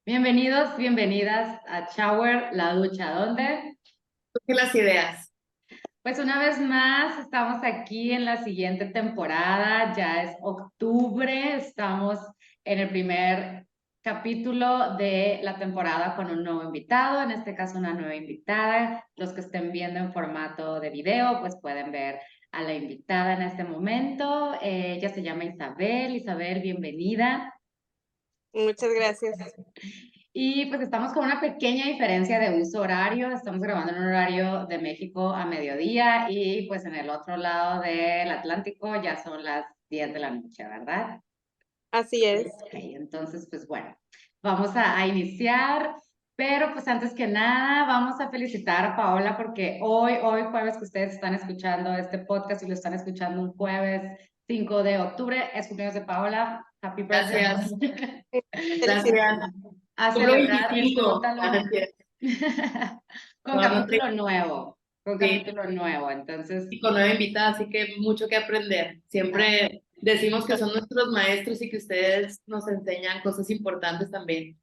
Bienvenidos, bienvenidas a Shower, la ducha, ¿dónde? Surgen las ideas. Pues una vez más estamos aquí en la siguiente temporada, ya es octubre, estamos en el primer capítulo de la temporada con un nuevo invitado, en este caso una nueva invitada. Los que estén viendo en formato de video, pues pueden ver a la invitada en este momento. Ella se llama Isabel. Isabel, bienvenida. Muchas gracias. Y pues estamos con una pequeña diferencia de uso horario. Estamos grabando en un horario de México a mediodía y pues en el otro lado del Atlántico ya son las 10 de la noche, ¿verdad? Así es. Ok, entonces pues bueno, vamos a iniciar, pero pues antes que nada vamos a felicitar a Paola porque hoy jueves que ustedes están escuchando este podcast y lo están escuchando un jueves 5 de octubre, es cumpleaños de Paola. Happy birthday. Gracias. Felicidades. Gracias. A Cumplo celebrar, 25. disfrútalo. Con No, no capítulo te- nuevo, con sí, capítulo nuevo. Entonces, y con nueva invitada, así que mucho que aprender. Siempre decimos que son nuestros maestros y que ustedes nos enseñan cosas importantes también.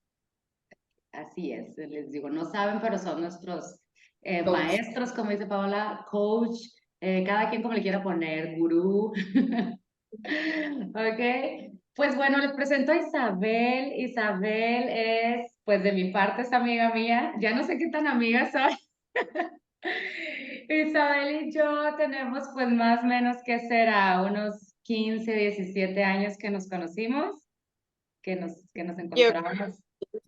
así es, les digo, no saben, pero son nuestros Coach. maestros, como dice Paola, coach, cada quien como le quiera poner, gurú. Ok, pues bueno, les presento a Isabel. Isabel es, pues de mi parte, es amiga mía. Ya no sé qué tan amiga soy. Isabel y yo tenemos pues más o menos que será unos 15, 17 años que nos conocimos, que nos Yo, encontramos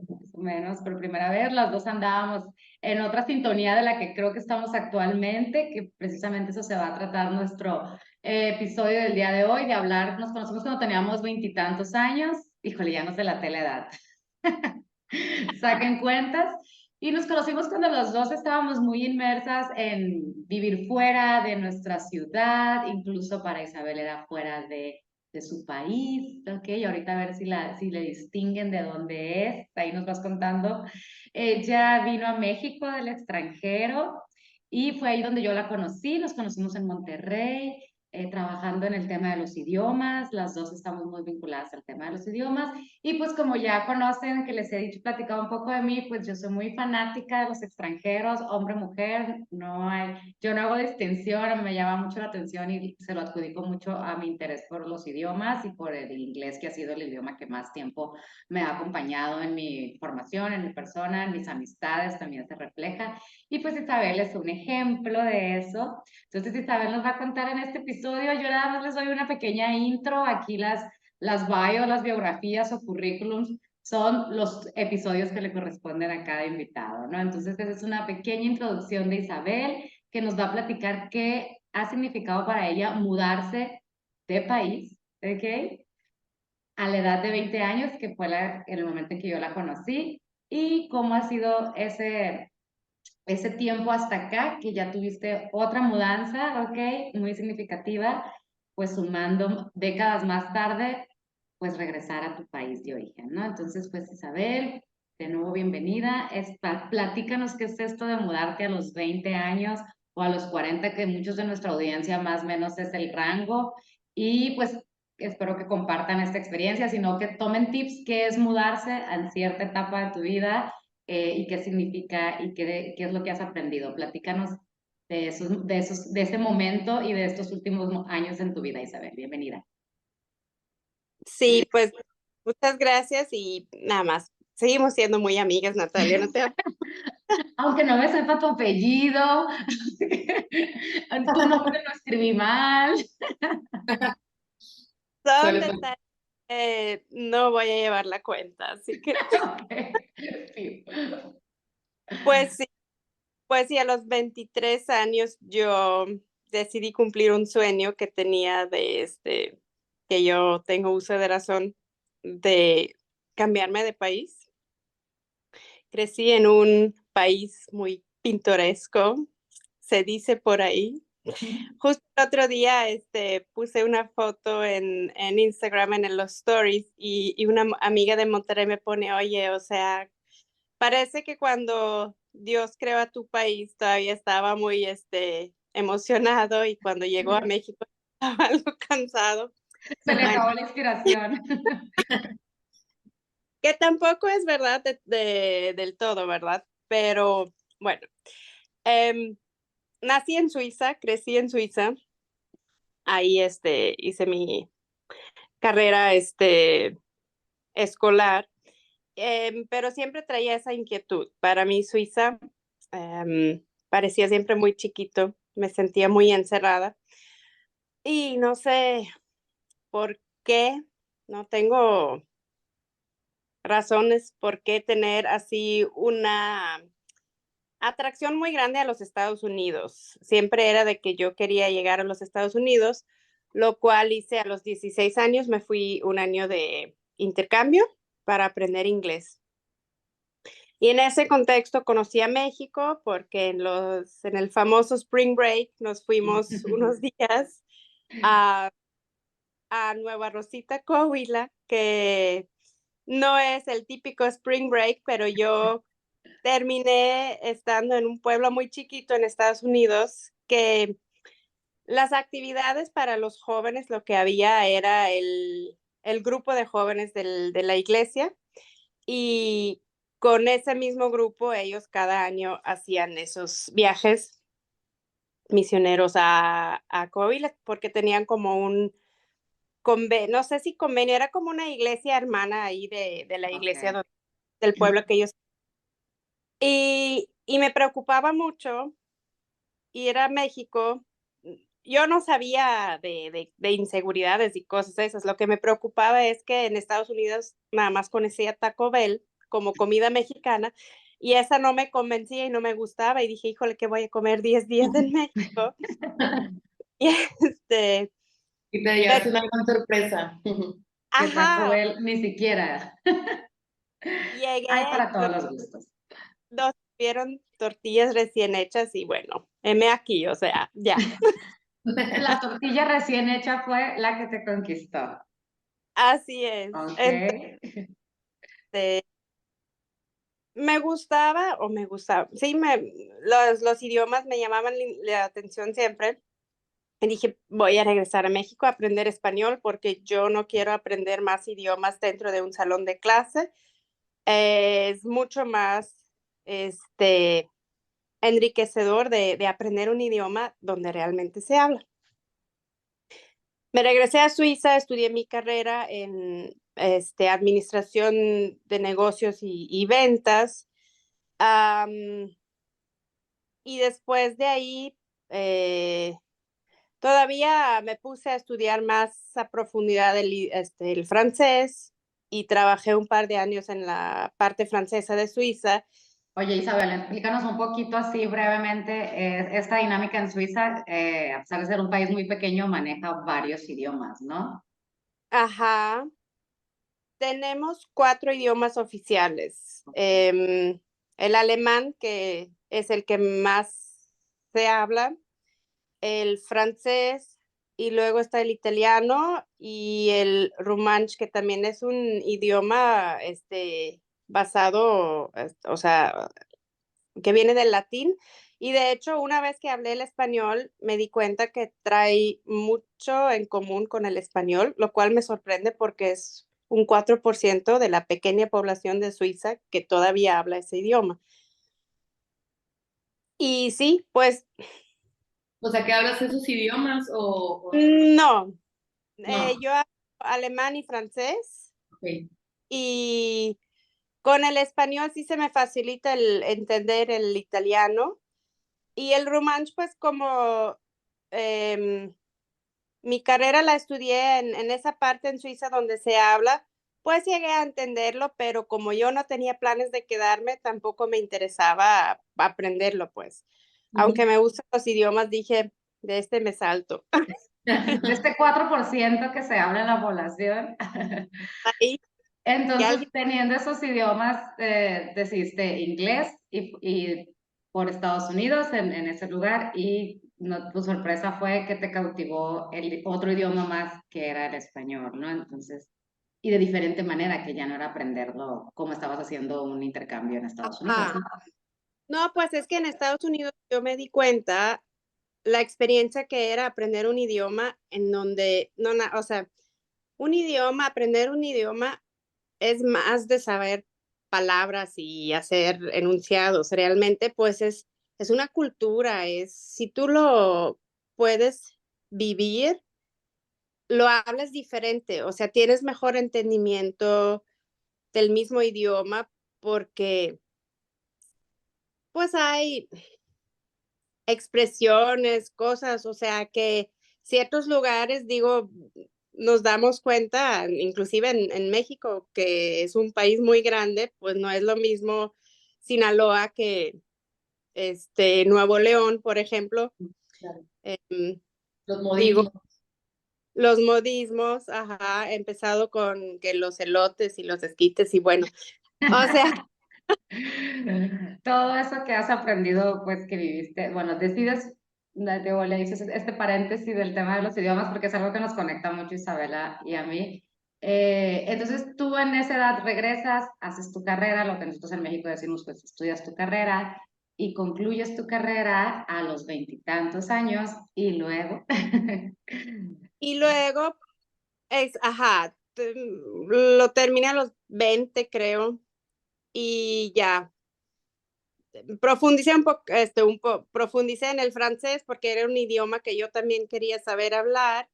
más o menos por primera vez. Las dos andábamos en otra sintonía de la que creo que estamos actualmente, que precisamente eso se va a tratar nuestro episodio del día de hoy, de hablar, nos conocimos cuando teníamos veintitantos años, híjole, ya no sé la edad. Saquen cuentas. Y nos conocimos cuando los dos estábamos muy inmersas en vivir fuera de nuestra ciudad, incluso para Isabel era fuera de su país, ¿ok? Y ahorita a ver si le distinguen de dónde es, ahí nos vas contando. Ella vino a México del extranjero y fue ahí donde yo la conocí, nos conocimos en Monterrey. Trabajando en el tema de los idiomas, las dos estamos muy vinculadas al tema de los idiomas y pues como ya conocen que les he dicho, platicado un poco de mí, pues yo soy muy fanática de los extranjeros, hombre, mujer, no hay, yo no hago distinción, me llama mucho la atención y se lo adjudico mucho a mi interés por los idiomas y por el inglés, que ha sido el idioma que más tiempo me ha acompañado en mi formación, en mi persona, en mis amistades, también se refleja. Y pues Isabel es un ejemplo de eso. Entonces Isabel nos va a contar en este episodio, yo nada más les doy una pequeña intro, aquí las bios, las biografías o currículums son los episodios que le corresponden a cada invitado, ¿no? Entonces, esa es una pequeña introducción de Isabel que nos va a platicar qué ha significado para ella mudarse de país, ¿ok? A la edad de 20 años, que fue en el momento en que yo la conocí, y cómo ha sido ese tiempo hasta acá, que ya tuviste otra mudanza, ¿ok? Muy significativa, pues sumando décadas más tarde, pues regresar a tu país de origen, ¿no? Entonces, pues Isabel, de nuevo bienvenida. Platícanos qué es esto de mudarte a los 20 años o a los 40, que muchos de nuestra audiencia más o menos es el rango. Y pues espero que compartan esta experiencia, sino que tomen tips, qué es mudarse en cierta etapa de tu vida y qué significa y qué es lo que has aprendido. Platícanos de ese momento y de estos últimos años en tu vida, Isabel. Bienvenida. sí, pues muchas gracias y nada más. Seguimos siendo muy amigas, Natalia, no te Aunque no me sepa tu apellido, tu nombre lo escribí mal. son Suele pasar. detalles que no voy a llevar la cuenta, así que Okay. Sí. pues sí, pues sí, a los 23 años yo decidí cumplir un sueño que tenía que yo tengo uso de razón de cambiarme de país. Crecí en un país muy pintoresco, se dice por ahí. Justo el otro día, puse una foto en Instagram, en los stories, y una amiga de Monterrey me pone, oye, o sea, parece que cuando Dios creó a tu país todavía estaba muy, emocionado y cuando llegó a México estaba algo cansado. Se le Bueno, acabó la inspiración. que tampoco es verdad del todo, ¿verdad? Pero bueno, nací en Suiza, crecí en Suiza, ahí hice mi carrera escolar, pero siempre traía esa inquietud. Para mí Suiza parecía siempre muy chiquito, me sentía muy encerrada y no sé por qué, no tengo razones por qué tener así una atracción muy grande a los Estados Unidos. Siempre era de que yo quería llegar a los Estados Unidos, lo cual hice a los 16 años, me fui un año de intercambio para aprender inglés. Y en ese contexto conocí a México porque en el famoso Spring Break nos fuimos unos días a, a Nueva Rosita, Coahuila, que no es el típico Spring Break, pero yo terminé estando en un pueblo muy chiquito en Estados Unidos que las actividades para los jóvenes, lo que había era el grupo de jóvenes de la iglesia y con ese mismo grupo ellos cada año hacían esos viajes misioneros a Coahuila porque tenían como un convenio, no sé si convenio, era como una iglesia hermana ahí de la iglesia Ok. del pueblo que ellos... Y me preocupaba mucho ir a México. Yo no sabía de inseguridades y cosas esas. Lo que me preocupaba es que en Estados Unidos nada más conocía Taco Bell como comida mexicana y esa no me convencía y no me gustaba y dije, híjole, que voy a comer 10 días en México. Y Y te pero, llevaste una gran sorpresa. Que Taco ajá, Bell ni siquiera. Hay llegué, para todos los gustos. nos tuvieron tortillas recién hechas y bueno, heme aquí, o sea, ya. La tortilla recién hecha fue la que te conquistó. Así es. Ok. Entonces, me gustaba, sí, los idiomas me llamaban la atención siempre. Y dije, voy a regresar a México a aprender español porque yo no quiero aprender más idiomas dentro de un salón de clase. Es mucho más enriquecedor de aprender un idioma donde realmente se habla. Me regresé a Suiza, estudié mi carrera en administración de negocios y ventas. Um, y después de ahí, todavía me puse a estudiar más a profundidad el francés y trabajé un par de años en la parte francesa de Suiza. Oye, Isabel, explícanos un poquito así brevemente esta dinámica en Suiza, a pesar de ser un país muy pequeño, maneja varios idiomas, ¿no? Ajá, tenemos 4 idiomas oficiales. El alemán, que es el que más se habla, el francés y luego está el italiano y el romansh, que también es un idioma basado, o sea, que viene del latín. Y de hecho, una vez que hablé el español, me di cuenta que trae mucho en común con el español, lo cual me sorprende porque es un 4% de la pequeña población de Suiza que todavía habla ese idioma. Y sí, pues O sea, ¿que hablas esos idiomas o no, no? yo hablo alemán y francés Ok. y con el español sí se me facilita el entender el italiano y el romansh, pues como mi carrera la estudié en esa parte en Suiza donde se habla, pues llegué a entenderlo, pero como yo no tenía planes de quedarme, tampoco me interesaba aprenderlo, pues. Aunque me gustan los idiomas, dije, de este me salto. De este 4% que se habla en la población. Ahí, que Entonces, alguien, teniendo esos idiomas, decidiste inglés y por Estados Unidos en ese lugar y tu sorpresa fue que te cautivó el otro idioma más que era el español, ¿no? Entonces, y de diferente manera, que ya no era aprenderlo como estabas haciendo un intercambio en Estados Unidos, ah, ¿no? no, pues es que en Estados Unidos yo me di cuenta la experiencia que era aprender un idioma en donde, no, o sea, un idioma, aprender un idioma es más de saber palabras y hacer enunciados. Realmente, pues es una cultura, si tú lo puedes vivir, lo hablas diferente, o sea, tienes mejor entendimiento del mismo idioma porque pues hay expresiones, cosas, o sea, que ciertos lugares, digo, nos damos cuenta, inclusive en México, que es un país muy grande, pues no es lo mismo Sinaloa que Nuevo León, por ejemplo. Claro. Digo, Los modismos. los modismos, ajá, empezado con que los elotes y los esquites y bueno, o sea, Todo eso que has aprendido, pues que viviste, bueno, decides, le dices este paréntesis del tema de los idiomas porque es algo que nos conecta mucho Isabela y a mí. Entonces tú en esa edad regresas, haces tu carrera, lo que nosotros en México decimos, pues estudias tu carrera y concluyes tu carrera a los 20 y tantos años y luego... y luego ajá, lo terminé a los 20, creo, y ya. Profundicé profundicé en el francés porque era un idioma que yo también quería saber hablar.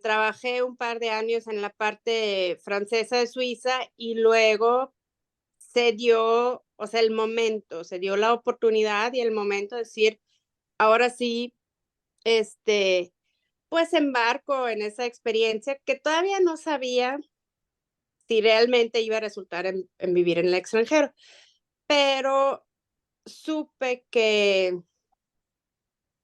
Trabajé un par de años en la parte francesa de Suiza y luego se dio, o sea, el momento, se dio la oportunidad y el momento de decir, ahora sí, pues embarco en esa experiencia que todavía no sabía si realmente iba a resultar en vivir en el extranjero, pero supe que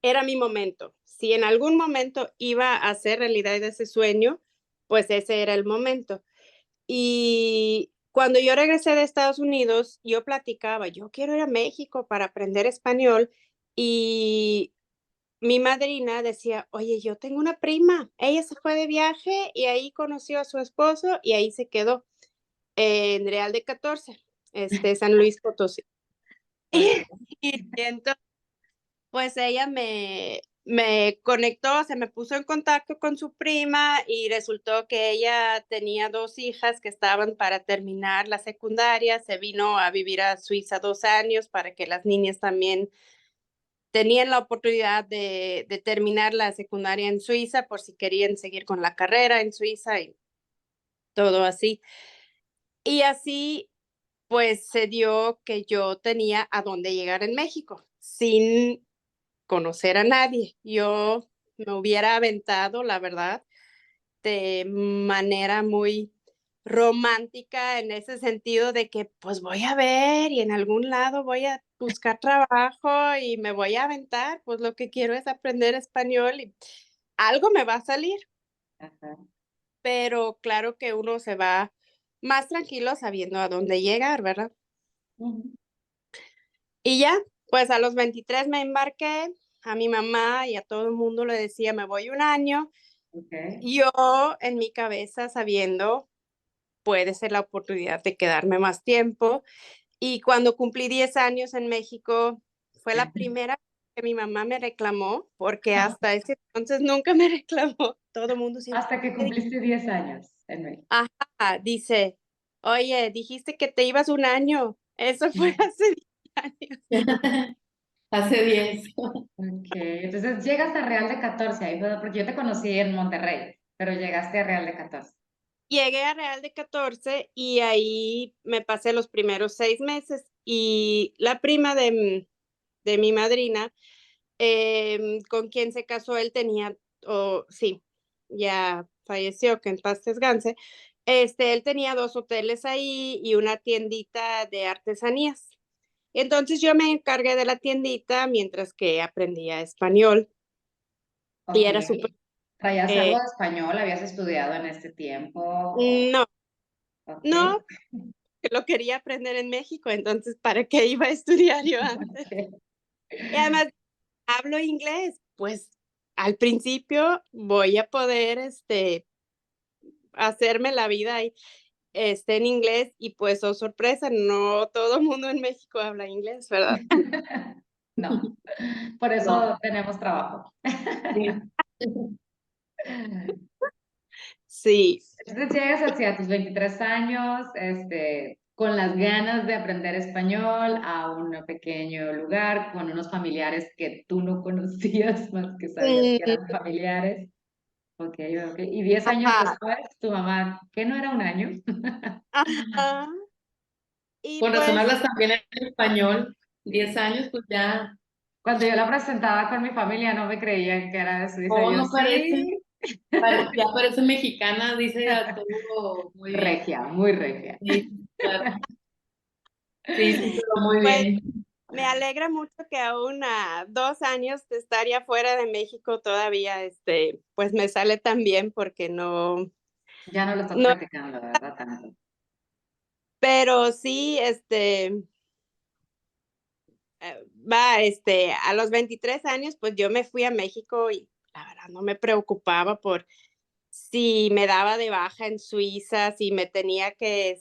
era mi momento. Si en algún momento iba a hacer realidad ese sueño, pues ese era el momento. Y cuando yo regresé de Estados Unidos, yo platicaba, yo quiero ir a México para aprender español y mi madrina decía, oye, yo tengo una prima, ella se fue de viaje y ahí conoció a su esposo y ahí se quedó en Real de 14, San Luis Potosí. Y entonces, pues ella me conectó, se me puso en contacto con su prima y resultó que ella tenía 2 hijas que estaban para terminar la secundaria, se vino a vivir a Suiza 2 años para que las niñas también tenían la oportunidad de terminar la secundaria en Suiza por si querían seguir con la carrera en Suiza y todo así. Y así, pues se dio que yo tenía a dónde llegar en México, sin conocer a nadie. Yo me hubiera aventado, la verdad, de manera muy romántica en ese sentido de que pues voy a ver y en algún lado voy a buscar trabajo y me voy a aventar, pues lo que quiero es aprender español y algo me va a salir, Ajá. pero claro que uno se va más tranquilo sabiendo a dónde llegar, ¿verdad? Ujú. Y ya, pues a los 23 me embarqué, a mi mamá y a todo el mundo le decía, me voy un año, Okay. yo en mi cabeza sabiendo, puede ser la oportunidad de quedarme más tiempo. Y cuando cumplí 10 años en México, fue la primera vez que mi mamá me reclamó, porque hasta ese entonces nunca me reclamó. Todo el mundo siempre Hasta que cumpliste 10 años en México. ajá, dice, oye, dijiste que te ibas un año. Eso fue hace 10 años. Hace 10. Ok, entonces llegas a Real de 14, ahí fue, porque yo te conocí en Monterrey, pero llegaste a Real de 14. Llegué a Real de 14 y ahí me pasé los primeros 6 meses y la prima de mi madrina, con quien se casó, él tenía, sí, ya falleció, que en paz descanse, él tenía 2 hoteles ahí y una tiendita de artesanías. Entonces yo me encargué de la tiendita mientras que aprendía español y Ok, era súper, ¿traías algo eh, de español? ¿Habías estudiado en este tiempo? no, Ok, no, lo quería aprender en México, entonces ¿para qué iba a estudiar yo antes? ok. Y además hablo inglés, pues al principio voy a poder hacerme la vida ahí, en inglés y pues, oh sorpresa, no todo el mundo en México habla inglés, ¿verdad? No, por No. eso tenemos trabajo. Sí. Sí. Entonces llegas hacia tus 23 años, con las ganas de aprender español a un pequeño lugar con unos familiares que tú no conocías, más que sabías que Mm, eran familiares. Ok, ok. Y 10 años ajá, después, tu mamá, ¿qué no era un año? ajá. Y Con razón pues, hablas también en español. 10 años, pues ya. Cuando yo la presentaba con mi familia no me creían que era de Suiza. Oh, Yo no parece. sí, Ya parece mexicana, dice a todo muy bien. regia, muy regia. Sí, claro. Sí, sí, pero muy pues bien. me alegra mucho que aún a 2 años de estar ya fuera de México todavía, pues me sale tan bien porque no, Ya no lo estás no, practicando, ¿verdad? Tanto. pero sí, a los 23 años, pues yo me fui a México y la verdad no me preocupaba por si me daba de baja en Suiza, si me tenía que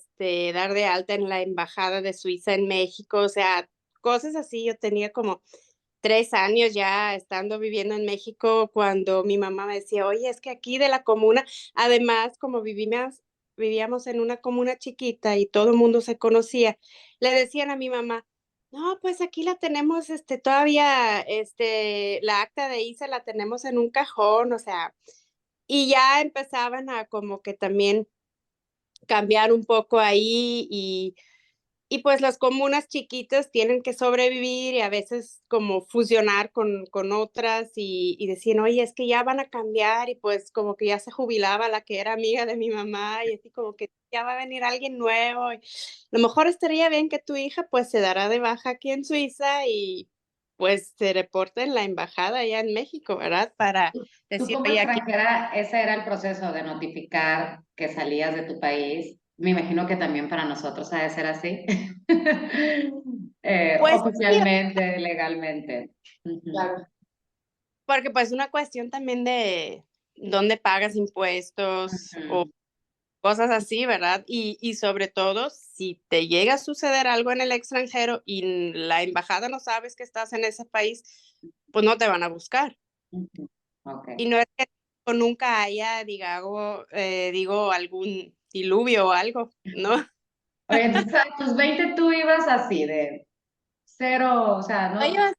dar de alta en la embajada de Suiza en México, o sea, cosas así. Yo tenía como 3 años ya estando viviendo en México cuando mi mamá me decía, oye, es que aquí de la comuna, además como vivíamos en una comuna chiquita y todo el mundo se conocía, le decían a mi mamá, no, pues aquí la tenemos, todavía, la acta de ISA la tenemos en un cajón, o sea, y ya empezaban a como que también cambiar un poco ahí y pues las comunas chiquitas tienen que sobrevivir y a veces como fusionar con otras y decían, oye, es que ya van a cambiar y pues como que ya se jubilaba la que era amiga de mi mamá y así como que ya va a venir alguien nuevo. Y a lo mejor estaría bien que tu hija pues se dará de baja aquí en Suiza y pues se reporte en la embajada allá en México, ¿verdad? Para Tú decir, como oye, aquí. extranjera, ese era el proceso de notificar que salías de tu país. Me imagino que también para nosotros ha de ser así. Pues sí, Oficialmente, legalmente. Ujú, Claro. porque pues una cuestión también de dónde pagas impuestos o ujú. cosas así, ¿verdad? Y sobre todo, si te llega a suceder algo en el extranjero y la embajada no sabes que estás en ese país, pues no te van a buscar. Ujú. Ok. Y no es que nunca haya, digo, algún diluvio o algo, ¿no? Oye, entonces a tus 20 tú ibas así, de cero, o sea, no, Ellos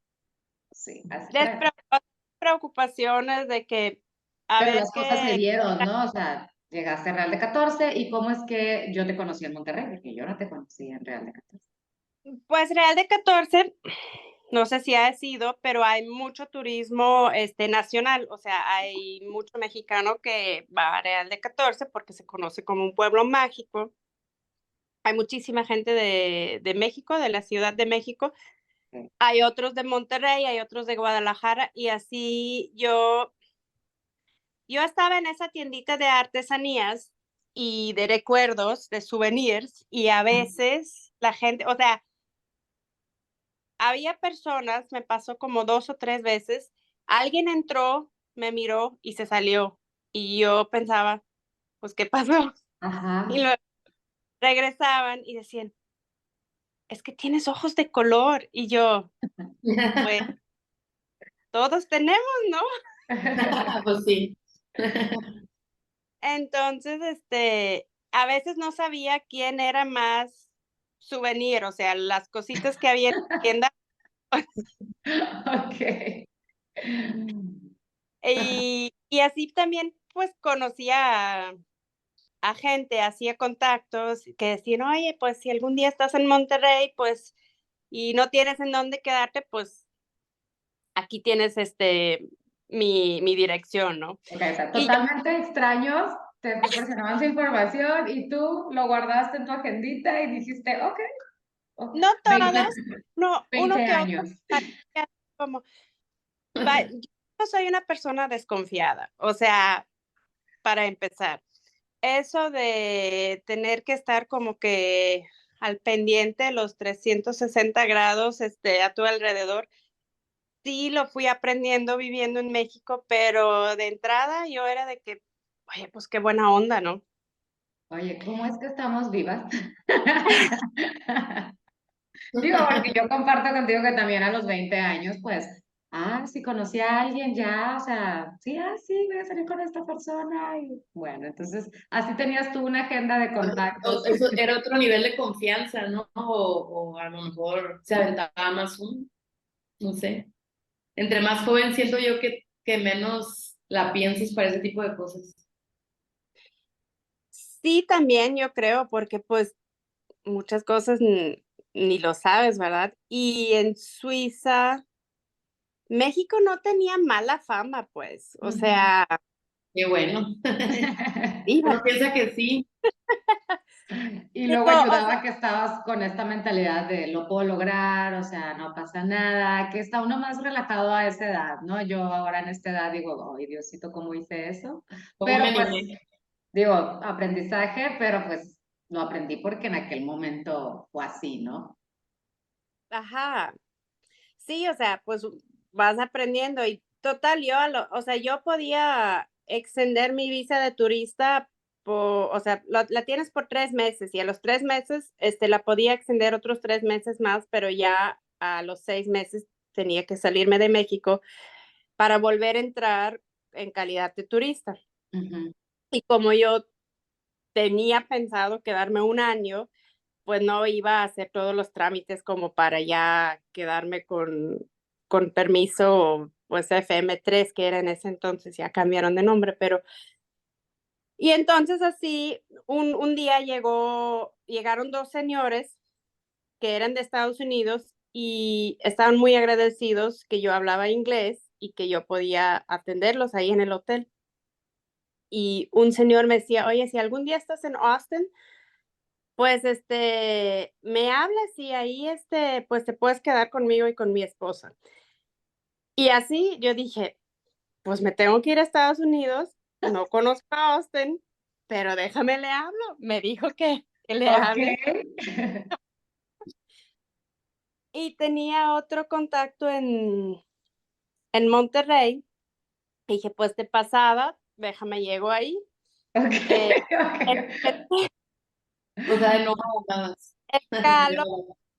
sí, así. preocupaciones de que a Pero ver las cosas se qué. dieron, ¿no? O sea, llegaste a Real de 14 y cómo es que yo te conocí en Monterrey, porque yo no te conocí en Real de 14. Pues Real de 14, no sé si ha sido, pero hay mucho turismo nacional, o sea, hay mucho mexicano que va a Real de 14 porque se conoce como un pueblo mágico. Hay muchísima gente de México, de la Ciudad de México. Ok. Hay otros de Monterrey, hay otros de Guadalajara y así yo estaba en esa tiendita de artesanías y de recuerdos, de souvenirs y a veces la gente, o sea, había personas, me pasó como 2 o 3 veces, alguien entró, me miró y se salió, y yo pensaba, pues, ¿qué pasó? Y Ajá. luego regresaban y decían: "Es que tienes ojos de color", y yo, pues, todos tenemos, ¿no? Pues sí. Entonces, a veces no sabía quién era más souvenir, o sea, las cositas que había en la tienda, Ok. y así también, pues, conocía a gente, hacía contactos que decían, oye, pues si algún día estás en Monterrey, pues, y no tienes en dónde quedarte, pues aquí tienes mi dirección, ¿no? Ok, o sea, Y yo, totalmente extraños te proporcionaban su información y tú lo guardaste en tu agendita y dijiste, ok, no 20 todos, no, 20 uno que otro, años. parecía como, yo no soy una persona desconfiada, o sea, para empezar, eso de tener que estar como que al pendiente los 360 grados, a tu alrededor. Sí, lo fui aprendiendo viviendo en México, pero de entrada yo era de que, oye, pues qué buena onda, ¿no? Oye, ¿cómo es que estamos vivas? Digo, porque yo comparto contigo que también a los 20 años, pues Si conocí a alguien ya, o sea, sí, sí, voy a salir con esta persona. Y bueno, entonces, así tenías tú una agenda de contactos. Eso era otro nivel de confianza, ¿no? O a lo mejor se aventaba más uno, no sé. Entre más joven siento yo que menos la piensas para ese tipo de cosas. Sí, también yo creo, porque pues muchas cosas ni lo sabes, ¿verdad? Y en Suiza, México no tenía mala fama, pues, o Ujú. sea, Qué bueno. iba. Uno piensa que sí. Y luego Digo, o sea, ayudaba que estabas con esta mentalidad de lo puedo lograr, o sea, no pasa nada, que está uno más relajado a esa edad, ¿no? Yo ahora en esta edad digo, ay, Diosito, ¿cómo hice eso? ¿Cómo Pero me pues, animé? digo, aprendizaje, pero pues lo aprendí porque en aquel momento fue así, ¿no? ajá, sí, o sea, pues vas aprendiendo y total, o sea, yo podía extender mi visa de turista o sea, la tienes por 3 meses y a los 3 meses, la podía extender otros 3 meses más, pero ya a los 6 meses tenía que salirme de México para volver a entrar en calidad de turista. Ujú. Y como yo tenía pensado quedarme un año, pues no iba a hacer todos los trámites como para ya quedarme con permiso, pues FM3, que era en ese entonces, ya cambiaron de nombre, pero... Y entonces así, un día llegaron dos señores que eran de Estados Unidos y estaban muy agradecidos que yo hablaba inglés y que yo podía atenderlos ahí en el hotel. Y un señor me decía, oye, si algún día estás en Austin, pues, me hablas y ahí, pues te puedes quedar conmigo y con mi esposa. Y así yo dije, pues me tengo que ir a Estados Unidos, no conozco a Austin, pero déjame le hablo. Me dijo que le Ok. hable y tenía otro contacto en Monterrey. Y dije, pues de pasada, déjame llego ahí. Ok, Eh, ok. O sea, de no más. escalo,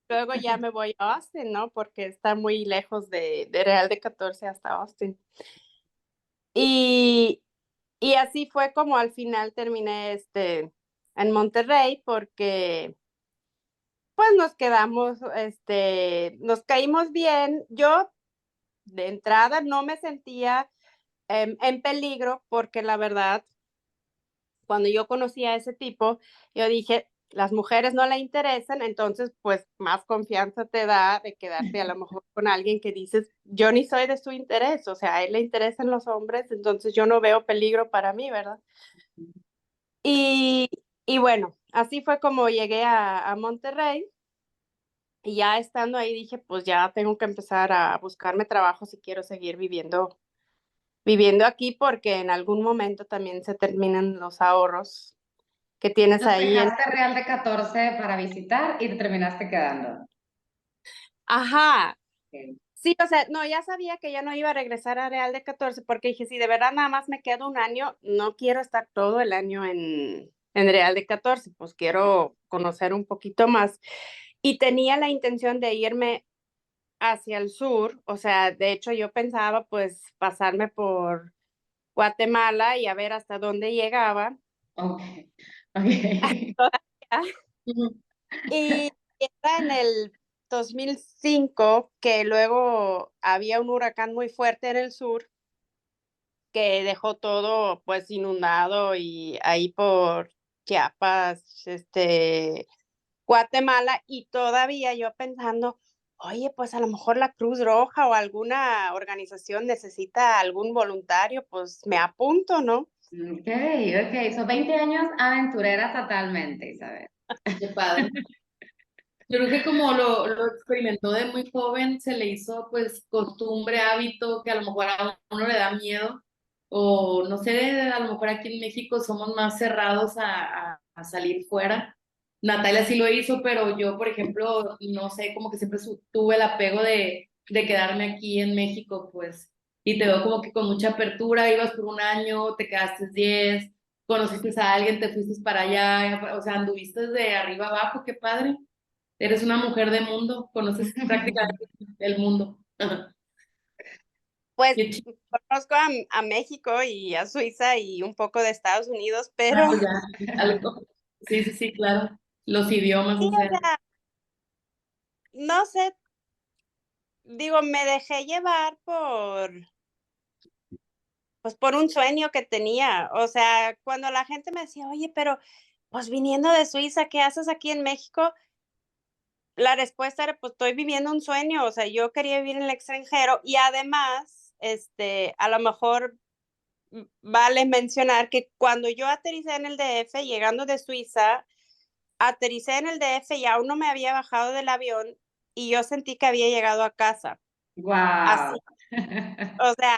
luego ya me voy a Austin, ¿no? Porque está muy lejos de Real de 14 hasta Austin. Y, y así fue como al final terminé en Monterrey porque pues nos caímos bien. Yo de entrada no me sentía en peligro porque la verdad, cuando yo conocí a ese tipo, yo dije, las mujeres no le interesan, entonces pues más confianza te da de quedarte a lo mejor con alguien que dices, yo ni soy de su interés, o sea, a él le interesan los hombres, entonces yo no veo peligro para mí, ¿verdad? Y, y bueno, así fue como llegué a Monterrey y ya estando ahí dije, pues ya tengo que empezar a buscarme trabajo si quiero seguir viviendo aquí porque en algún momento también se terminan los ahorros que tienes Entonces ahí en... dejaste Real de 14 para visitar y te terminaste quedando. Ajá, Ok. sí, o sea, no, ya sabía que ya no iba a regresar a Real de 14 porque dije, si de verdad nada más me quedo un año, no quiero estar todo el año en Real de 14, pues quiero conocer un poquito más. Y tenía la intención de irme hacia el sur, o sea, de hecho yo pensaba pues pasarme por Guatemala y a ver hasta dónde llegaba. Ok. Ok. Y era en el 2005 que luego había un huracán muy fuerte en el sur que dejó todo pues inundado y ahí por Chiapas, Guatemala y todavía yo pensando, oye, pues a lo mejor la Cruz Roja o alguna organización necesita algún voluntario, pues me apunto, ¿no? Ok, ok. Son 20 años aventurera totalmente, Isabel. Qué padre. Yo creo que como lo experimentó de muy joven, se le hizo pues costumbre, hábito, que a lo mejor a uno le da miedo, o no sé, a lo mejor aquí en México somos más cerrados a salir fuera. Natalia sí lo hizo, pero yo, por ejemplo, no sé, como que siempre tuve el apego de quedarme aquí en México, pues, y te veo como que con mucha apertura, ibas por un año, te quedaste 10, conociste a alguien, te fuiste para allá, o sea, anduviste de arriba abajo, qué padre. Eres una mujer de mundo, conoces prácticamente el mundo. Pues Qué chido. conozco a México y a Suiza y un poco de Estados Unidos, Ah, pero pues ya, algo. Sí, sí, sí, claro. Los idiomas, sí, o o sea. sea, no sé, digo, me dejé llevar pues por un sueño que tenía. O sea, cuando la gente me decía, oye, pero pues viniendo de Suiza, ¿qué haces aquí en México? La respuesta era, pues estoy viviendo un sueño, o sea, yo quería vivir en el extranjero y además, a lo mejor vale mencionar que cuando yo aterricé en el DF, llegando de Suiza, aterricé en el DF y aún no me había bajado del avión y yo sentí que había llegado a casa. Así, Wow. o sea,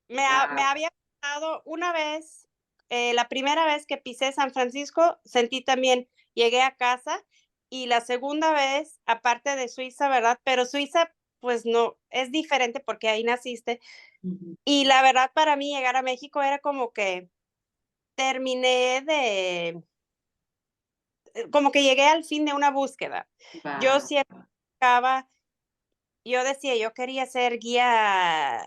me Wow. había pasado una vez, la primera vez que pisé San Francisco, sentí también, llegué a casa y la segunda vez, aparte de Suiza, ¿verdad? Pero Suiza, pues no, es diferente porque ahí naciste. Y la verdad para mí llegar a México era como que terminé de, como que llegué al fin de una búsqueda. Yo Wow. siempre buscaba, yo decía, yo quería ser guía,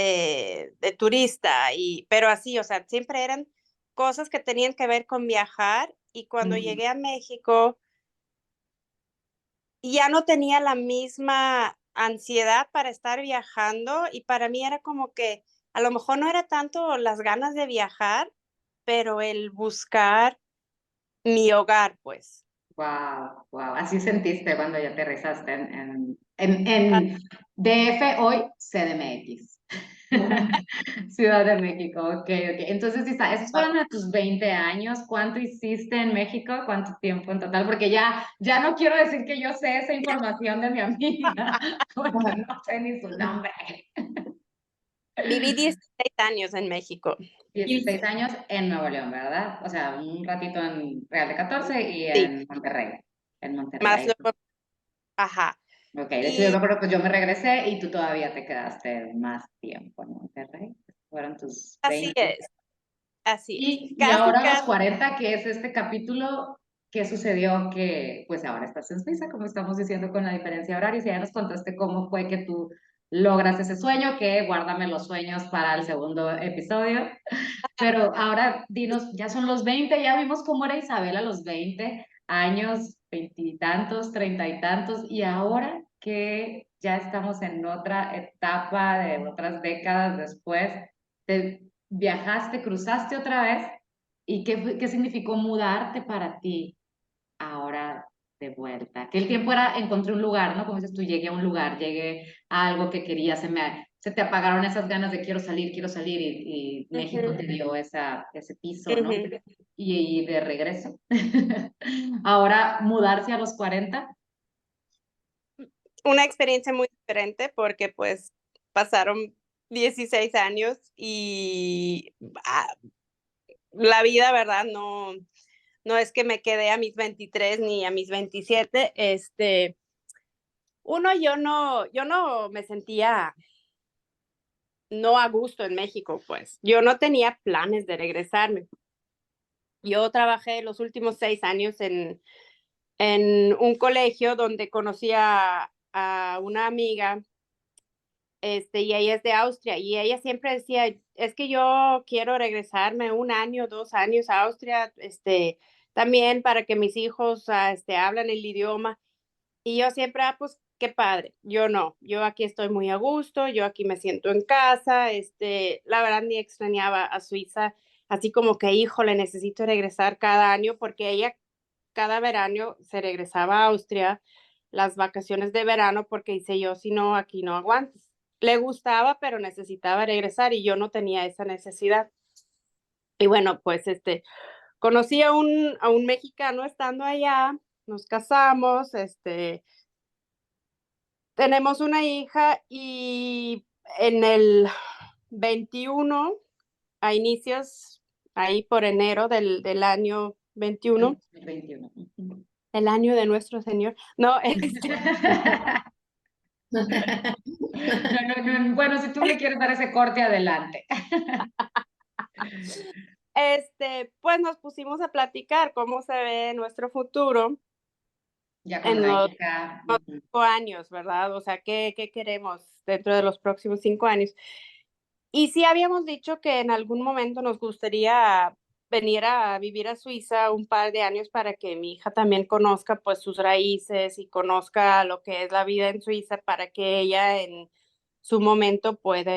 de turista pero así, o sea, siempre eran cosas que tenían que ver con viajar y cuando llegué a México ya no tenía la misma ansiedad para estar viajando y para mí era como que a lo mejor no era tanto las ganas de viajar, pero el buscar mi hogar, pues. Wow, wow. Así sentiste cuando ya aterrizaste en Ah, DF, hoy CDMX. Ciudad de México, ok, ok. Entonces, Isa, esos fueron a tus 20 años. ¿Cuánto hiciste en México? ¿Cuánto tiempo en total? Porque ya no quiero decir que yo sé esa información de mi amiga, porque no sé ni su nombre. Viví 16 años en México. 16 años en Nuevo León, ¿verdad? O sea, un ratito en Real de 14 y Sí, en Monterrey. En Monterrey, más ahí. luego, ajá. Ok, de hecho yo me Y acuerdo que yo me regresé y tú todavía te quedaste más tiempo en Monterrey. Fueron tus así 20. es, así es. Y Casi, ahora a los casi. 40, que es este capítulo, ¿qué sucedió? Que pues ahora estás en Suiza, como estamos diciendo con la diferencia horaria, y ya nos contaste cómo fue que tú logras ese sueño, que guárdame los sueños para el segundo episodio. Pero ahora dinos, ya son los 20, ya vimos cómo era Isabel a los 20 años, 20 y tantos, 30 y tantos, y ahora que ya estamos en otra etapa de otras décadas después, te viajaste, cruzaste otra vez, ¿y qué significó mudarte para ti ahora de vuelta? Que el tiempo era, encontré un lugar, ¿no? Como dices tú, llegué a un lugar, llegué a algo que quería, se te apagaron esas ganas de quiero salir y México Ujú, te dio ese piso, ¿no? ujú. Y de regreso. Ahora mudarse a los 40. Una experiencia muy diferente porque pues pasaron 16 años y la vida, ¿verdad? No, no es que me quedé a mis 23 ni a mis 27. Yo no me sentía no a gusto en México, pues. Yo no tenía planes de regresarme. Yo trabajé los últimos 6 años en un colegio donde conocí a una amiga, y ella es de Austria, y ella siempre decía, es que yo quiero regresarme 1 año, 2 años a Austria, también para que mis hijos, hablan el idioma. Y yo siempre, pues qué padre. Yo no, yo aquí estoy muy a gusto, yo aquí me siento en casa, la verdad ni extrañaba a Suiza, así como que, híjole, necesito regresar cada año, porque ella cada verano se regresaba a Austria, las vacaciones de verano, porque dice yo, si no, aquí no aguantas. Le gustaba, pero necesitaba regresar y yo no tenía esa necesidad. Y bueno, pues conocí a un mexicano estando allá, nos casamos, tenemos una hija y en el 21, a inicios, ahí por enero del año 21, 21. el año de nuestro Señor. No, No, no, no. Bueno, si tú le quieres dar ese corte, adelante. pues nos pusimos a platicar cómo se ve nuestro futuro Ya con en la los hija. 5 años, ¿verdad? O sea, ¿qué queremos dentro de los próximos 5 años? Y sí habíamos dicho que en algún momento nos gustaría venir a vivir a Suiza un par de años para que mi hija también conozca pues sus raíces y conozca lo que es la vida en Suiza para que ella en su momento pueda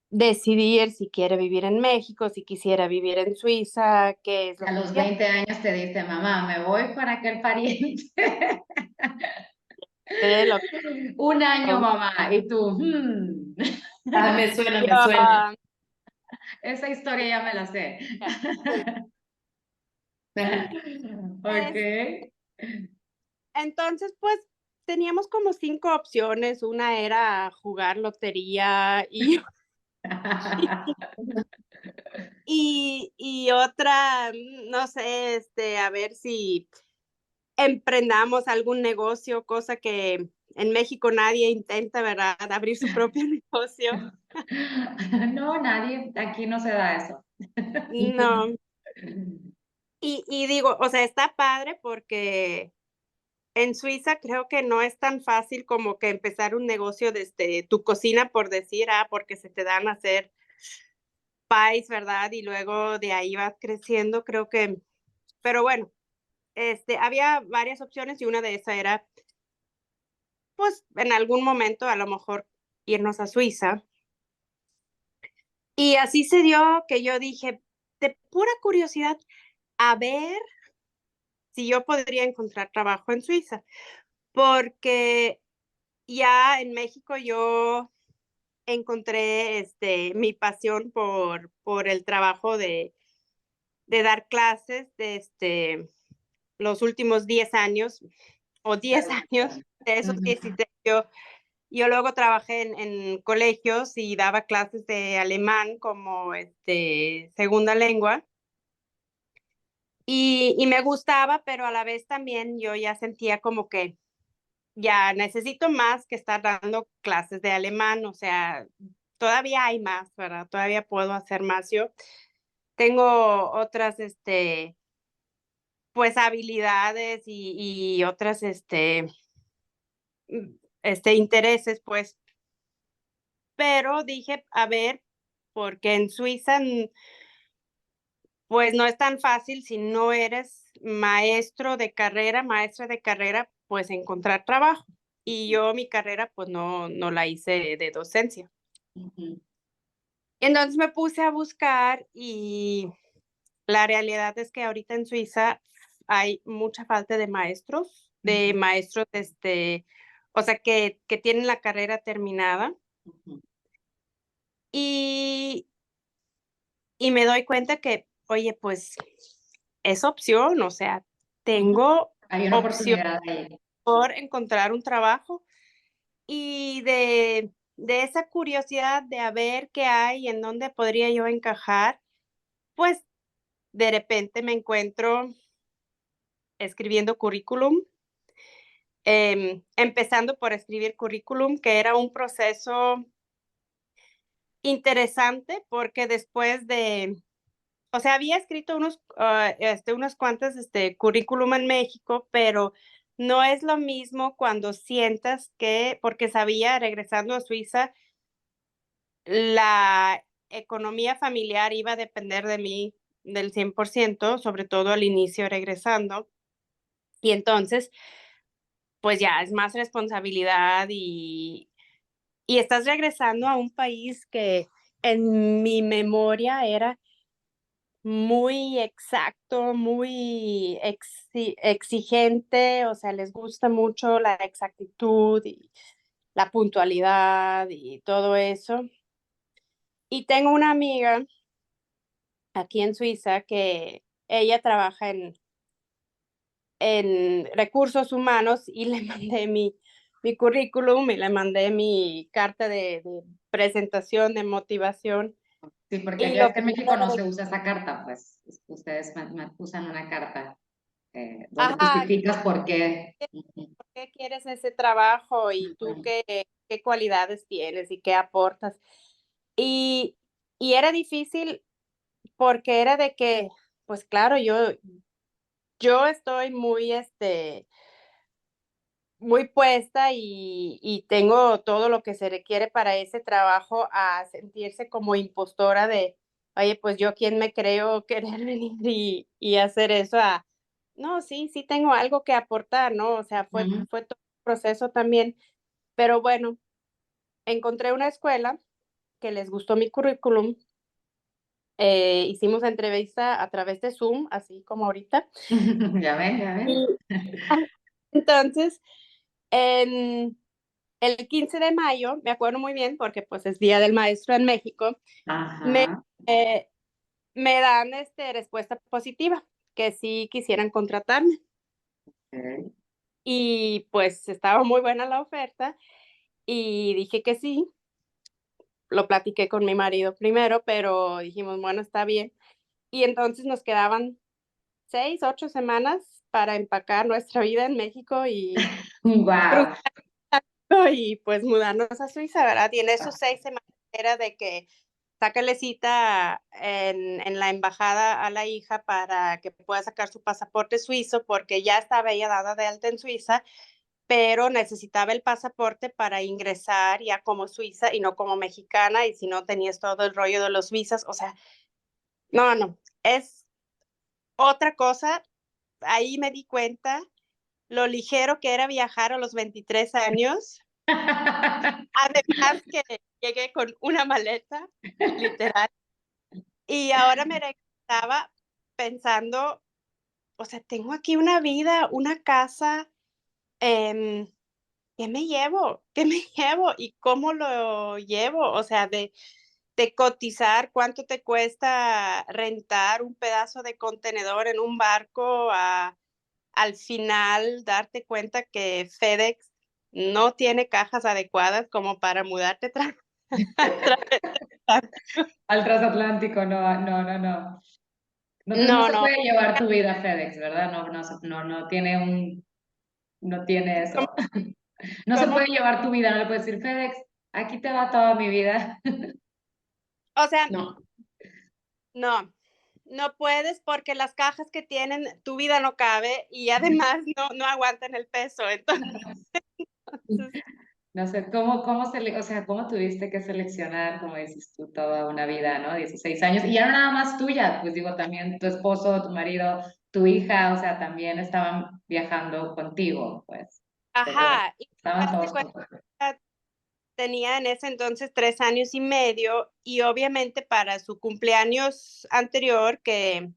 decidir si quiere vivir en México, si quisiera vivir en Suiza, qué es lo A que los quiere. 20 años te dice, mamá, me voy para aquel pariente. Lo Un año, mamá. Y tú, Ah, me suena, me suena. yo, esa historia ya me la sé. Ok. es- entonces, pues teníamos como 5 opciones. Una era jugar lotería y otra, no sé, a ver si emprendamos algún negocio, cosa que en México nadie intenta, ¿verdad? Abrir su propio negocio. No, nadie, aquí no se da eso. No. Y digo, o sea, está padre porque en Suiza creo que no es tan fácil como que empezar un negocio desde tu cocina, por decir, porque se te dan a hacer pies, ¿verdad? Y luego de ahí vas creciendo, creo que, pero bueno, había varias opciones y una de esas era, pues, en algún momento a lo mejor irnos a Suiza. Y así se dio que yo dije, de pura curiosidad, a ver si yo podría encontrar trabajo en Suiza, porque ya en México yo encontré mi pasión por el trabajo de dar clases de los últimos 10 años o 10 años, de esos 16 yo luego trabajé en colegios y daba clases de alemán como segunda lengua. Y me gustaba, pero a la vez también yo ya sentía como que ya necesito más que estar dando clases de alemán, o sea, todavía hay más, ¿verdad? Todavía puedo hacer más yo. Tengo otras, pues, habilidades y otras, intereses, pues, pero dije, a ver, porque en Suiza, pues no es tan fácil si no eres maestro de carrera, maestra de carrera, pues encontrar trabajo. Y yo mi carrera, pues no la hice de docencia. Entonces me puse a buscar y la realidad es que ahorita en Suiza hay mucha falta de maestros, o sea, que tienen la carrera terminada. Y, y me doy cuenta que, oye, pues es opción, o sea, tengo Hay una opción oportunidad ahí. por encontrar un trabajo y de esa curiosidad de a ver qué hay, en dónde podría yo encajar, pues de repente me encuentro escribiendo currículum, empezando por escribir currículum, que era un proceso interesante porque después o sea, había escrito unas cuantas currículum en México, pero no es lo mismo cuando sientas porque sabía, regresando a Suiza, la economía familiar iba a depender de mí del 100%, sobre todo al inicio regresando. Y entonces, pues ya es más responsabilidad y estás regresando a un país que en mi memoria era muy exacto, muy exigente, o sea, les gusta mucho la exactitud y la puntualidad y todo eso. Y tengo una amiga aquí en Suiza que ella trabaja en recursos humanos y le mandé mi currículum y le mandé mi carta de presentación, de motivación. Sí, porque Y ya es lo que en México no primero se usa esa carta, pues ustedes usan una carta donde ajá, justificas por qué. ¿por qué quieres ese trabajo y tú qué cualidades tienes y qué aportas? Y, y era difícil porque era de que, pues claro, yo estoy muy puesta y tengo todo lo que se requiere para ese trabajo, a sentirse como impostora de, oye, pues yo quién me creo querer venir y hacer eso, no, sí, sí tengo algo que aportar, ¿no? O sea, Ujú. fue todo un proceso también, pero bueno, encontré una escuela que les gustó mi currículum, hicimos entrevista a través de Zoom, así como ahorita. Ya ven, ya ven. Y entonces, en el 15 de mayo, me acuerdo muy bien, porque pues es Día del Maestro en México, me, Ajá. eh, me dan respuesta positiva, que sí quisieran contratarme. Ok. Y pues estaba muy buena la oferta y dije que sí. Lo platiqué con mi marido primero, pero dijimos, bueno, está bien. Y entonces nos quedaban 6, 8 semanas para empacar nuestra vida en México y Wow. y pues mudarnos a Suiza, ¿verdad? Y en esos 6 semanas era de que sácale cita en la embajada a la hija para que pueda sacar su pasaporte suizo, porque ya estaba ella dada de alta en Suiza, pero necesitaba el pasaporte para ingresar ya como suiza y no como mexicana, y si no tenías todo el rollo de los visas, o sea, no, no, es otra cosa. Ahí me di cuenta lo ligero que era viajar a los 23 años. Además que llegué con una maleta, literal, y ahora me regresaba pensando, o sea, tengo aquí una vida, una casa, em, ¿qué me llevo? ¿Qué me llevo? ¿Y cómo lo llevo? O sea, de cotizar cuánto te cuesta rentar un pedazo de contenedor en un barco, al final darte cuenta que FedEx no tiene cajas adecuadas como para mudarte Al transatlántico, no, no, no, no. No No, se no, puede llevar tu vida a FedEx, ¿verdad? No, no, no tiene no tiene ¿cómo? eso. No se ¿Cómo? puede llevar tu vida, no le puedes decir, FedEx, aquí te va toda mi vida. O sea, No. no, no puedes porque las cajas que tienen, tu vida no cabe y además no aguantan el peso. Entonces, No sé, o sea, cómo tuviste que seleccionar, como dices tú, toda una vida, ¿no? 16 años, y ya no nada más tuya, pues digo, también tu esposo, tu marido, tu hija, o sea, también estaban viajando contigo, pues, pero ajá, y estaban hazte todos cuenta, juntos. tenía en ese entonces 3 años y medio y obviamente para su cumpleaños anterior, que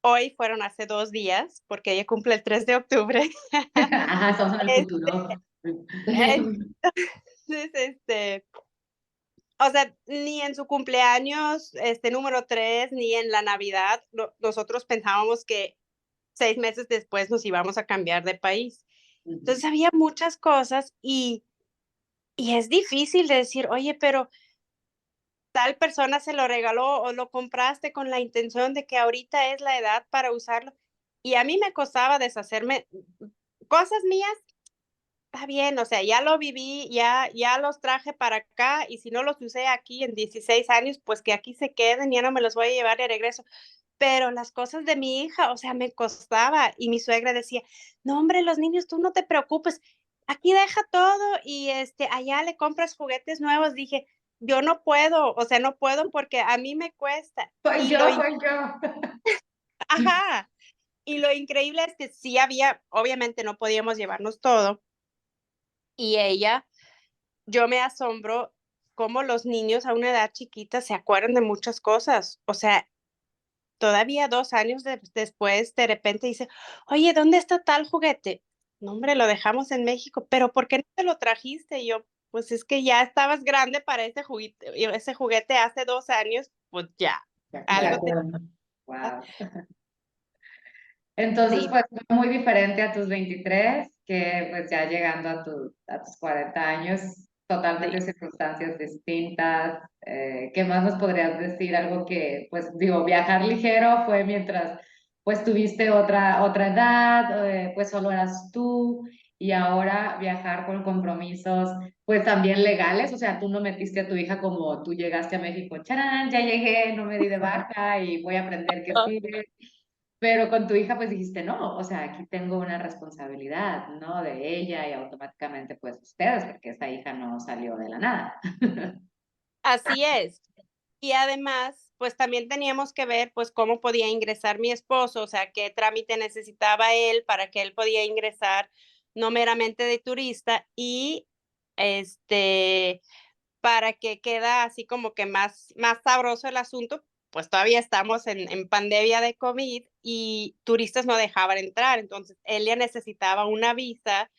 hoy fueron hace 2 días, porque ella cumple el 3 de octubre. Ajá, estamos en el Este, futuro. entonces, o sea, ni en su cumpleaños, número 3 ni en la Navidad, nosotros pensábamos que 6 meses después nos íbamos a cambiar de país. Ujú. Entonces había muchas cosas y es difícil de decir, oye, pero tal persona se lo regaló o lo compraste con la intención de que ahorita es la edad para usarlo. Y a mí me costaba deshacerme cosas mías. Está bien, o sea, ya lo viví, ya los traje para acá y si no los usé aquí en 16 años, pues que aquí se queden, ya no me los voy a llevar de regreso. Pero las cosas de mi hija, o sea, me costaba y mi suegra decía, no, hombre, los niños, tú no te preocupes, aquí deja todo y allá le compras juguetes nuevos. Dije, yo no puedo, o sea, no puedo porque a mí me cuesta. Soy yo. Ajá, y lo increíble es que sí había, obviamente no podíamos llevarnos todo y ella, yo me asombro cómo los niños a una edad chiquita se acuerdan de muchas cosas. O sea, todavía 2 años después, de repente dice, oye, ¿dónde está tal juguete? No, hombre, lo dejamos en México, pero ¿por qué no te lo trajiste? Y yo, pues es que ya estabas grande para ese juguete hace 2 años, pues ya, De algo te... acuerdo. Wow. Entonces, Sí, pues fue muy diferente a tus 23 que pues ya llegando a tus 40 años, sí. totalmente circunstancias distintas. ¿Qué más nos podrías decir? Algo que, pues digo, viajar ligero fue mientras pues tuviste otra edad, pues solo eras tú, y ahora viajar con compromisos pues también legales, o sea, tú no metiste a tu hija como tú llegaste a México, charán, ya llegué, no me di de baja y voy a aprender qué sigue. Pero con tu hija pues dijiste, no, o sea, aquí tengo una responsabilidad, ¿no? De ella y automáticamente pues ustedes, porque esta hija no salió de la nada. Así es. Y además, pues también teníamos que ver, pues cómo podía ingresar mi esposo, o sea, qué trámite necesitaba él para que él podía ingresar, no meramente de turista y este, para que queda así como que más sabroso el asunto, pues todavía estamos en pandemia de COVID y turistas no dejaban entrar, entonces él ya necesitaba una visa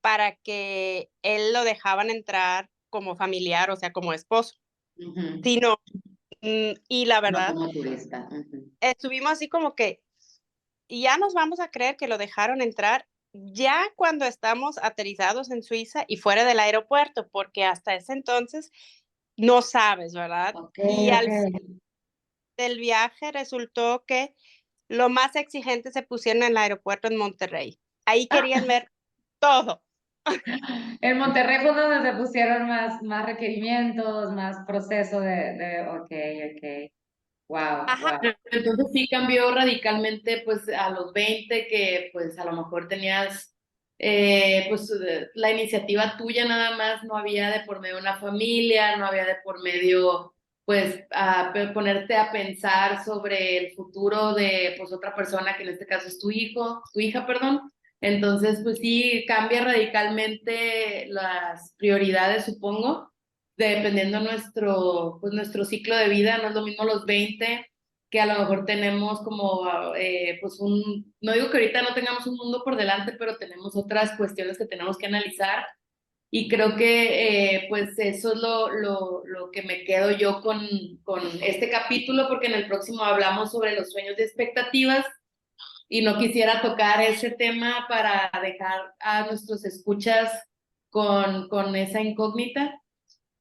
para que él lo dejaban entrar como familiar, o sea, como esposo. Ujú. Si no, y la No verdad, como turista. Ujú. estuvimos así como que ya nos vamos a creer que lo dejaron entrar ya cuando estamos aterrizados en Suiza y fuera del aeropuerto, porque hasta ese entonces no sabes, ¿verdad? Ok, Y ok. al final del viaje resultó que lo más exigente se pusieron en el aeropuerto en Monterrey. Ahí querían ver todo. En Monterrey fue donde se pusieron más requerimientos, más proceso ok, ok. Wow, Ajá, wow. Entonces sí cambió radicalmente pues a los 20 que pues a lo mejor tenías pues la iniciativa tuya nada más, no había de por medio una familia, no había de por medio pues ponerte a pensar sobre el futuro de pues otra persona que en este caso es tu hija, perdón. Entonces pues sí cambia radicalmente las prioridades, supongo, dependiendo pues nuestro ciclo de vida, no es lo mismo los 20 que a lo mejor tenemos como, pues no digo que ahorita no tengamos un mundo por delante, pero tenemos otras cuestiones que tenemos que analizar y creo que pues eso es lo que me quedo yo con este capítulo, porque en el próximo hablamos sobre los sueños de expectativas y no quisiera tocar ese tema para dejar a nuestros escuchas con esa incógnita,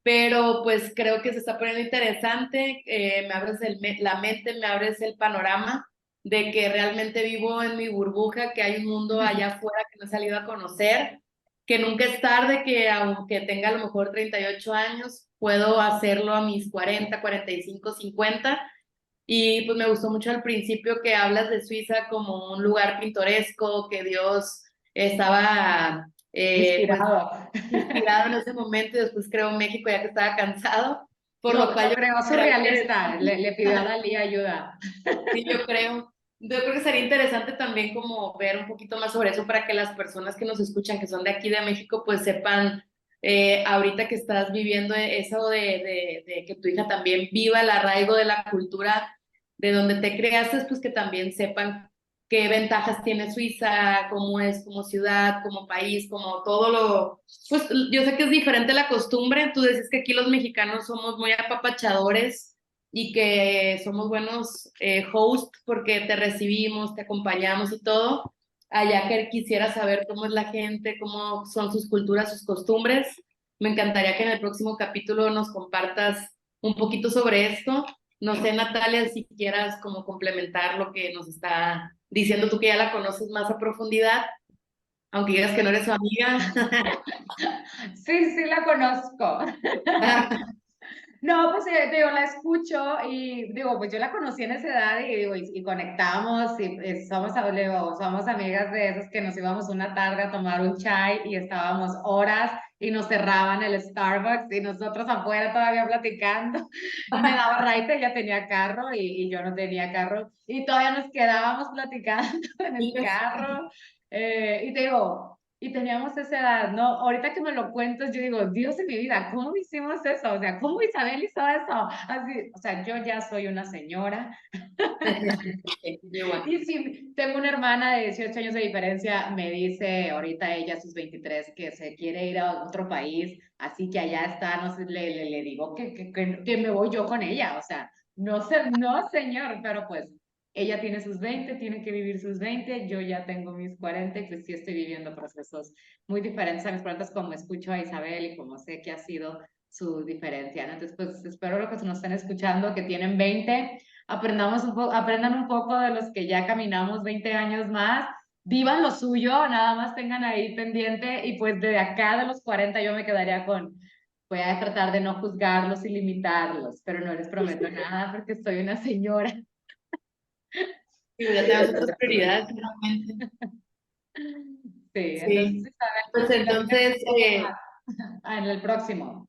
pero pues creo que se está poniendo interesante, me abres la mente, me abres el panorama de que realmente vivo en mi burbuja, que hay un mundo allá afuera que no he salido a conocer, que nunca es tarde, que aunque tenga a lo mejor 38 años, puedo hacerlo a mis 40, 45, 50. Y pues me gustó mucho al principio que hablas de Suiza como un lugar pintoresco, que Dios estaba pues Inspirado. inspirado en ese momento y después creó México ya que estaba cansado, por lo Lo cual creo surrealista, le pidió a Dalí ayuda. sí, yo creo que sería interesante también como ver un poquito más sobre eso para que las personas que nos escuchan, que son de aquí de México, pues sepan ahorita que estás viviendo eso de que tu hija también viva el arraigo de la cultura de donde te creaste, pues que también sepan qué ventajas tiene Suiza, cómo es como ciudad, como país, como todo pues yo sé que es diferente la costumbre, tú dices que aquí los mexicanos somos muy apapachadores y que somos buenos host porque te recibimos, te acompañamos y todo. Allá que quisiera saber cómo es la gente, cómo son sus culturas, sus costumbres. Me encantaría que en el próximo capítulo nos compartas un poquito sobre esto. No sé, Natalia, si quieras como complementar lo que nos está diciendo tú que ya la conoces más a profundidad, aunque digas que no eres su amiga. Sí, sí la conozco. No, pues digo, la escucho y digo, pues yo la conocí en esa edad y digo, y conectamos y somos, digo, somos amigas de esas que nos íbamos una tarde a tomar un chai y estábamos horas y nos cerraban el Starbucks y nosotros afuera todavía platicando. Me daba raite, ella tenía carro y yo no tenía carro y todavía nos quedábamos platicando en el carro. Y te digo, y teníamos esa edad, ¿no? Ahorita que me lo cuentas, yo digo, Dios de mi vida, ¿cómo hicimos eso? O sea, ¿cómo Isabel hizo eso? Así, o sea, yo ya soy una señora. Y si tengo una hermana de 18 años de diferencia, me dice ahorita ella a sus 23 que se quiere ir a otro país, así que allá está, no sé, le digo que me voy yo con ella, o sea, no sé, no señor, pero pues ella tiene sus 20, tiene que vivir sus 20, yo ya tengo mis 40 y pues sí estoy viviendo procesos muy diferentes a mis 40 como escucho a Isabel y como sé que ha sido su diferencia, ¿no? Entonces, pues espero lo que nos estén escuchando, que tienen 20 aprendamos aprendan un poco de los que ya caminamos 20 años más, vivan lo suyo, nada más tengan ahí pendiente y pues de acá de los 40 yo me quedaría voy a tratar de no juzgarlos y limitarlos, pero no les prometo nada porque soy una señora. Sí, ya tenemos otras prioridades, realmente. Sí, entonces, Sí, Isabel, pues platícanos entonces, un poco más. En el próximo.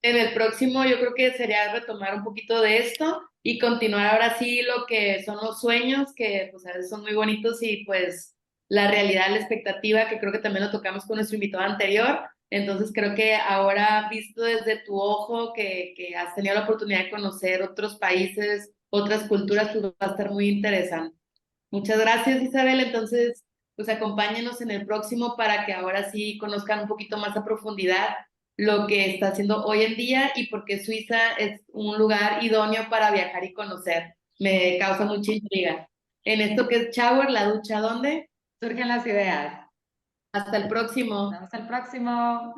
en el próximo yo creo que sería retomar un poquito de esto y continuar ahora sí lo que son los sueños, que pues a veces son muy bonitos y pues la realidad, la expectativa, que creo que también lo tocamos con nuestro invitado anterior. Entonces creo que ahora visto desde tu ojo, que has tenido la oportunidad de conocer otros países, otras culturas, pues va a estar muy interesante. Muchas gracias, Isabel. Entonces, pues acompáñenos en el próximo para que ahora sí conozcan un poquito más a profundidad lo que está haciendo hoy en día y por qué Suiza es un lugar idóneo para viajar y conocer. Me causa mucha intriga. En esto que es Shower, la ducha, ¿dónde? Surgen las ideas. Hasta el próximo. Nos vemos el próximo.